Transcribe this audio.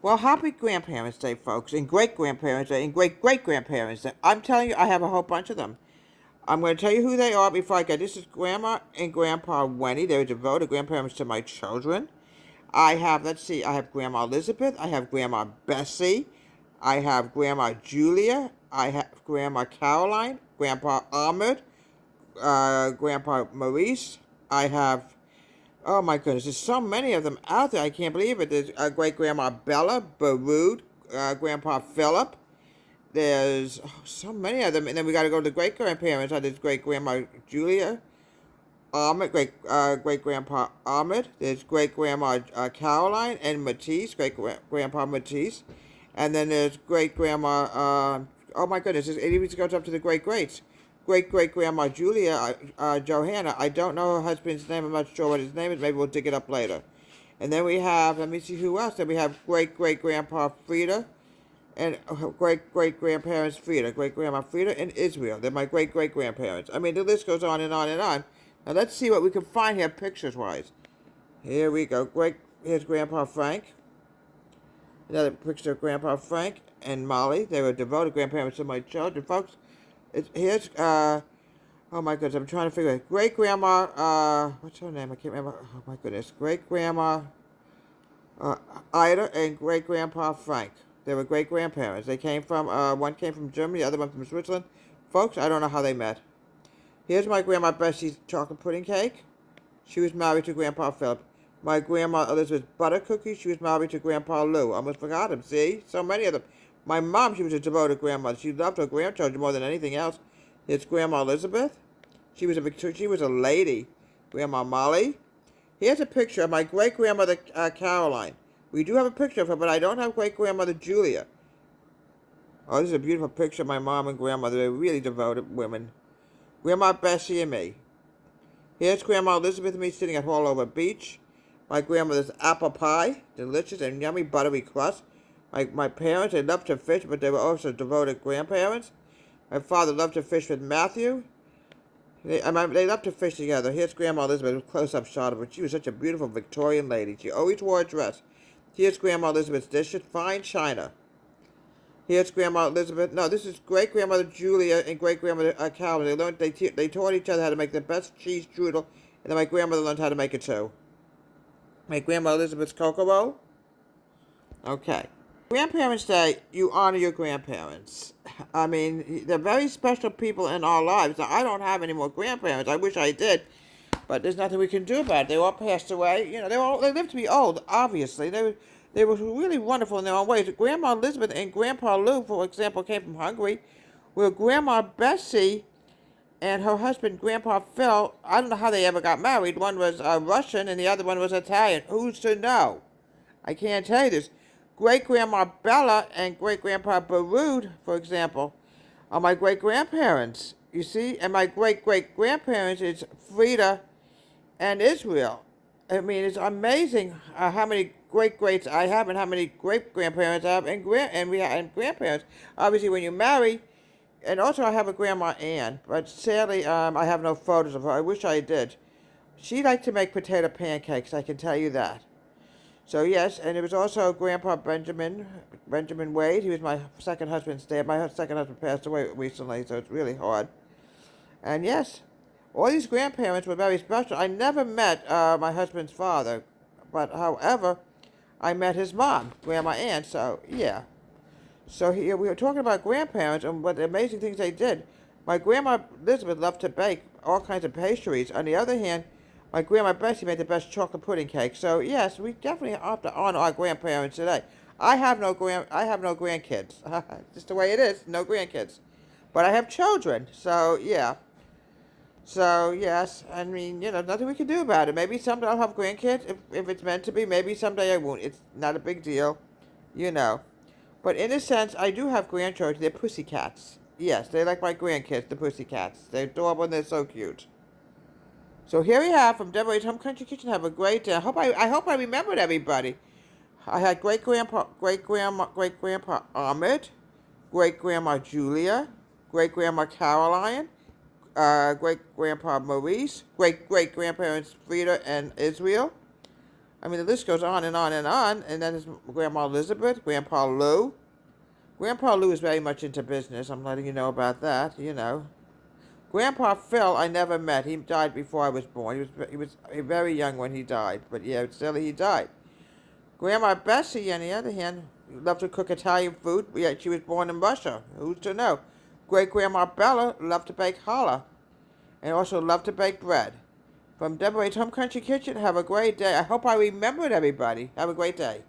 Well, happy Grandparents' Day, folks, and great Grandparents' Day, and great great Grandparents' Day. I'm telling you, I have a whole bunch of them. I'm going to tell you who they are before I get. This is Grandma and Grandpa Wendy. They're devoted grandparents to my children. I have, let's see, I have Grandma Elizabeth. I have Grandma Bessie. I have Grandma Julia. I have Grandma Caroline. Grandpa Ahmed. Grandpa Maurice. I have, oh my goodness, there's so many of them out there. I can't believe it. There's great Grandma Bella, Barood, Grandpa Philip. There's so many of them. And then we got to go to the great grandparents. There's great Grandma Julia, Ahmed, great Grandpa Ahmed. There's great Grandma Caroline and Matisse, great Grandpa Matisse. And then there's great Grandma, oh my goodness, it even goes up to the great greats. Great great Grandma Julia, Johanna. I don't know her husband's name. I'm not sure what his name is. Maybe we'll dig it up later. And then we have, let me see who else. Then we have great great Grandpa Frida and great great grandparents Frida, great grandma Frida, and Israel. They're my great great grandparents. I mean, the list goes on and on and on. Now let's see what we can find here pictures wise. Here we go. Here's Grandpa Frank. Another picture of Grandpa Frank and Molly. They were devoted grandparents to my children, folks. Here's oh my goodness, I'm trying to figure out. Great grandma, what's her name? I can't remember. Oh my goodness. Great grandma Ida and great grandpa Frank. They were great grandparents. They came from, one came from Germany, the other one from Switzerland. Folks, I don't know how they met. Here's my grandma Bessie's chocolate pudding cake. She was married to Grandpa Philip. My grandma Elizabeth's butter cookies. She was married to Grandpa Lou. Almost forgot him. See? So many of them. My mom, she was a devoted grandmother. She loved her grandchildren more than anything else. It's Grandma Elizabeth. She was a lady. Grandma Molly. Here's a picture of my great grandmother Caroline. We do have a picture of her, but I don't have great grandmother Julia. Oh, this is a beautiful picture of my mom and grandmother. They're really devoted women. Grandma Bessie and me. Here's Grandma Elizabeth and me sitting at Haulover Beach. My grandmother's apple pie, delicious and yummy buttery crust. My parents, they loved to fish, but they were also devoted grandparents. My father loved to fish with Matthew. They loved to fish together. Here's Grandma Elizabeth, a close-up shot of her. She was such a beautiful Victorian lady. She always wore a dress. Here's Grandma Elizabeth's dishes, fine china. Here's Grandma Elizabeth. No, this is great grandmother Julia and great grandmother Calvin. They taught each other how to make the best cheese strudel, and then my grandmother learned how to make it too. My grandma Elizabeth's cocoa roll. Okay. Grandparents' Day, you honor your grandparents. I mean, they're very special people in our lives. Now, I don't have any more grandparents. I wish I did, but there's nothing we can do about it. They all passed away. You know, they lived to be old. Obviously, they were really wonderful in their own ways. Grandma Elizabeth and Grandpa Lou, for example, came from Hungary, where Grandma Bessie and her husband, Grandpa Phil, I don't know how they ever got married. One was Russian and the other one was Italian. Who's to know? I can't tell you this. Great Grandma Bella and Great Grandpa Barood, for example, are my great grandparents. You see? And my great great grandparents is Frida and Israel. I mean, it's amazing how many great greats I have and how many great grandparents I have and grandparents. Obviously, when you marry, and also I have a Grandma Ann, but sadly, I have no photos of her. I wish I did. She liked to make potato pancakes, I can tell you that. So yes, and it was also Grandpa Benjamin Wade. He was my second husband's dad. My second husband passed away recently, so it's really hard. And yes, all these grandparents were very special. I never met my husband's father, but however, I met his mom, Grandma Ann. So yeah. So here we were talking about grandparents and what amazing things they did. My grandma Elizabeth loved to bake all kinds of pastries. On the other hand, my grandma Bessie made the best chocolate pudding cake. So yes, we definitely have to honor our grandparents today. I have no grandkids. Just the way it is, no grandkids. But I have children. So yeah. So yes, I mean, nothing we can do about it. Maybe someday I'll have grandkids if it's meant to be. Maybe someday I won't. It's not a big deal, you know. But in a sense, I do have grandchildren. They're pussycats. Yes, they're like my grandkids, the pussycats. They're adorable and they're so cute. So here we have from Deborah's Home Country Kitchen. Have a great day. I hope I remembered everybody. I had great grandpa Ahmed, great grandma Julia, great grandma Caroline, great grandpa Maurice, great great grandparents Frida and Israel, I mean, the list goes on and on and on. And then there's Grandma Elizabeth, Grandpa Lou. Grandpa Lou is very much into business. I'm letting you know about that, you know. Grandpa Phil, I never met. He died before I was born. He was very young when he died. But yeah, still he died. Grandma Bessie, on the other hand, loved to cook Italian food. Yeah, she was born in Russia. Who's to know? Great Grandma Bella loved to bake challah and also loved to bake bread. From Deborah's Home Country Kitchen, have a great day. I hope I remembered everybody. Have a great day.